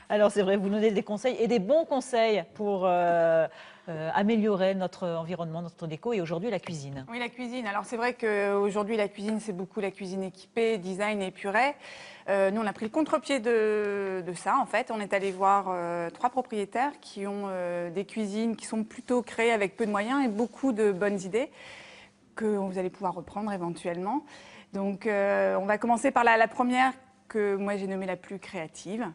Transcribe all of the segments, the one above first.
Alors c'est vrai, vous donnez des conseils et des bons conseils pour améliorer notre environnement, notre déco et aujourd'hui la cuisine. Oui, la cuisine. Alors c'est vrai qu'aujourd'hui la cuisine, c'est beaucoup la cuisine équipée, design et épurée. Nous, on a pris le contre-pied de ça, en fait. On est allé voir 3 propriétaires qui ont des cuisines qui sont plutôt créées avec peu de moyens et beaucoup de bonnes idées que vous allez pouvoir reprendre éventuellement. Donc on va commencer par la première que moi j'ai nommée la plus créative.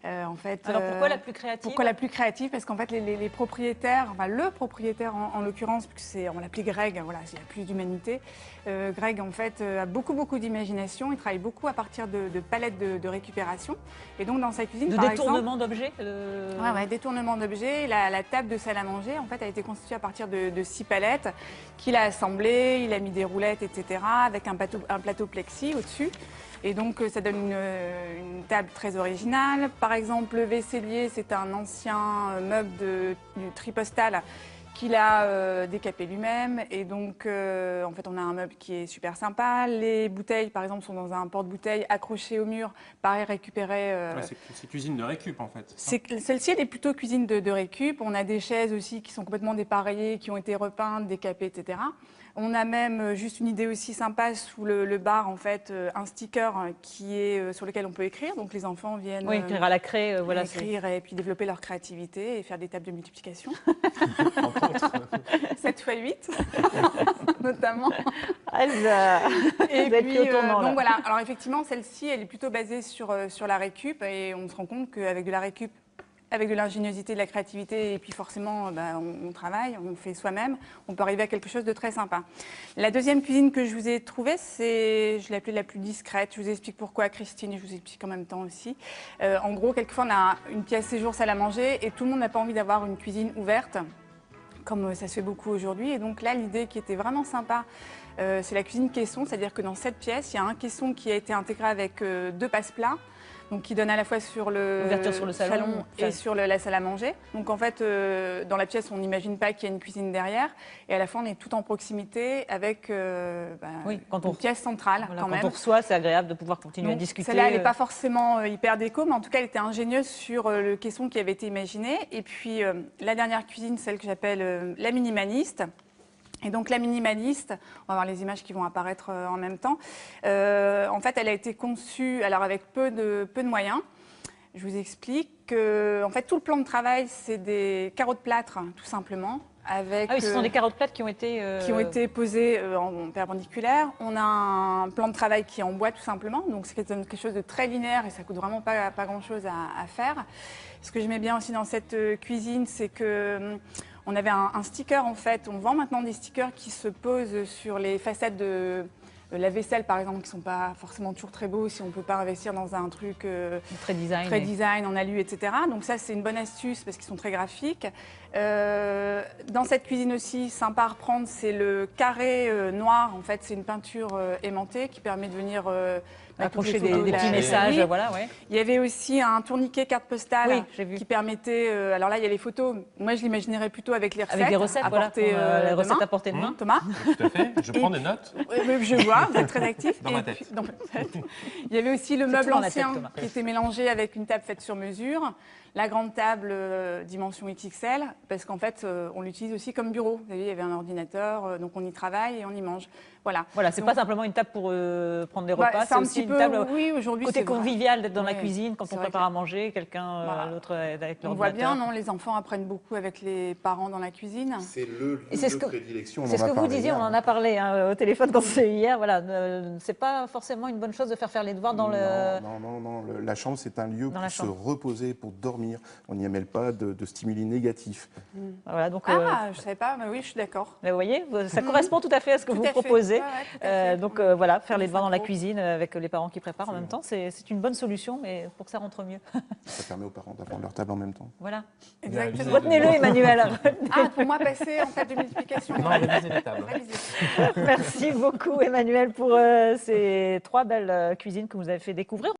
En fait, alors pourquoi la plus créative? Pourquoi la plus créative? Parce qu'en fait les propriétaires, enfin le propriétaire en l'occurrence, puisque on l'appelait Greg, voilà, il y a plus d'humanité. Greg en fait a beaucoup d'imagination, il travaille beaucoup à partir de palettes de récupération. Et donc dans sa cuisine, de détournement d'objets. Ouais, détournement d'objets. La table de salle à manger en fait a été constituée à partir de 6 palettes qu'il a assemblées, il a mis des roulettes, etc. avec un plateau plexi au-dessus. Et donc ça donne une table très originale. Par exemple, le vaisselier, c'est un ancien meuble du Tripostal qu'il a décapé lui-même. Et donc, en fait, on a un meuble qui est super sympa. Les bouteilles, par exemple, sont dans un porte-bouteilles accroché au mur, pareil, récupéré. Ouais, c'est cuisine de récup, en fait. Celle-ci, elle est plutôt cuisine de récup. On a des chaises aussi qui sont complètement dépareillées, qui ont été repeintes, décapées, etc. On a même, juste une idée aussi sympa, sous le bar, en fait, un sticker qui est, sur lequel on peut écrire. Donc les enfants viennent écrire à la craie, voilà, écrire et puis développer leur créativité et faire des tables de multiplication. 7 x 8, notamment. Et puis, donc voilà, alors effectivement, celle-ci, elle est plutôt basée sur la récup et on se rend compte qu'avec de la récup, avec de l'ingéniosité, de la créativité, et puis forcément, on travaille, on fait soi-même, on peut arriver à quelque chose de très sympa. La deuxième cuisine que je vous ai trouvée, je l'ai appelée la plus discrète. Je vous explique pourquoi, Christine, et je vous explique en même temps aussi. En gros, quelquefois, on a une pièce séjour, salle à manger, et tout le monde n'a pas envie d'avoir une cuisine ouverte, comme ça se fait beaucoup aujourd'hui. Et donc là, l'idée qui était vraiment sympa, c'est la cuisine caisson, c'est-à-dire que dans cette pièce, il y a un caisson qui a été intégré avec 2 passe-plats, donc qui donne à la fois sur le salon et sur la salle à manger. Donc en fait, dans la pièce, on n'imagine pas qu'il y a une cuisine derrière. Et à la fin, on est tout en proximité avec une pièce centrale. Voilà, quand on reçoit, c'est agréable de pouvoir continuer à discuter. Celle-là, elle n'est pas forcément hyper déco, mais en tout cas, elle était ingénieuse sur le caisson qui avait été imaginé. Et puis, la dernière cuisine, celle que j'appelle la minimaliste. Et donc la minimaliste, on va voir les images qui vont apparaître en même temps. En fait, elle a été conçue alors avec peu de moyens. Je vous explique que en fait, tout le plan de travail, c'est des carreaux de plâtre, tout simplement. Avec, ce sont des carreaux de plâtre qui ont été posés en perpendiculaire. On a un plan de travail qui est en bois, tout simplement. Donc c'est quelque chose de très linéaire et ça coûte vraiment pas grand-chose à faire. Ce que j'aimais bien aussi dans cette cuisine, c'est que on avait un sticker, en fait. On vend maintenant des stickers qui se posent sur les façades de la vaisselle, par exemple, qui ne sont pas forcément toujours très beaux si on ne peut pas investir dans un truc très design, en alu, etc. Donc ça, c'est une bonne astuce parce qu'ils sont très graphiques. Dans cette cuisine aussi, sympa à reprendre, c'est le carré noir. En fait, c'est une peinture aimantée qui permet de venir accrocher des petits messages. Voilà, ouais. Il y avait aussi un tourniquet carte postale qui permettait... alors là, il y a les photos. Moi, je l'imaginerais plutôt avec les recettes. Avec des recettes, voilà, les recettes à portée de main. Thomas. Tout à fait. Je prends des notes. Je vois, vous êtes très actif. Dans ma tête. Il y avait aussi le meuble ancien qui était mélangé avec une table faite sur mesure. La grande table dimension XXL, parce qu'en fait, on l'utilise aussi comme bureau. Vous savez, il y avait un ordinateur, donc on y travaille et on y mange. Voilà. Voilà, c'est pas simplement une table pour prendre des repas, c'est aussi une table côté convivial d'être dans la cuisine quand on prépare à manger, quelqu'un, l'autre avec l'ordinateur. On voit bien, non, les enfants apprennent beaucoup avec les parents dans la cuisine. C'est le lieu de prédilection. C'est ce que vous disiez, on en a parlé au téléphone quand c'est hier. Voilà, c'est pas forcément une bonne chose de faire les devoirs dans le... Non, la chambre, c'est un lieu pour se reposer, pour dormir. On n'y amène pas de stimuli négatifs. Voilà, donc, je savais pas, mais oui, je suis d'accord. Vous voyez, ça correspond tout à fait à ce que vous proposez. Donc voilà, faire les devoirs dans la cuisine avec les parents qui préparent en même temps, c'est une bonne solution, mais pour que ça rentre mieux. Ça permet aux parents d'avoir leur table en même temps. Voilà. Exactement. Retenez-le, Emmanuel. Pour moi, passer en fait de multiplication. Non, réviser les tables. Merci beaucoup, Emmanuel, pour ces 3 belles cuisines que vous avez fait découvrir.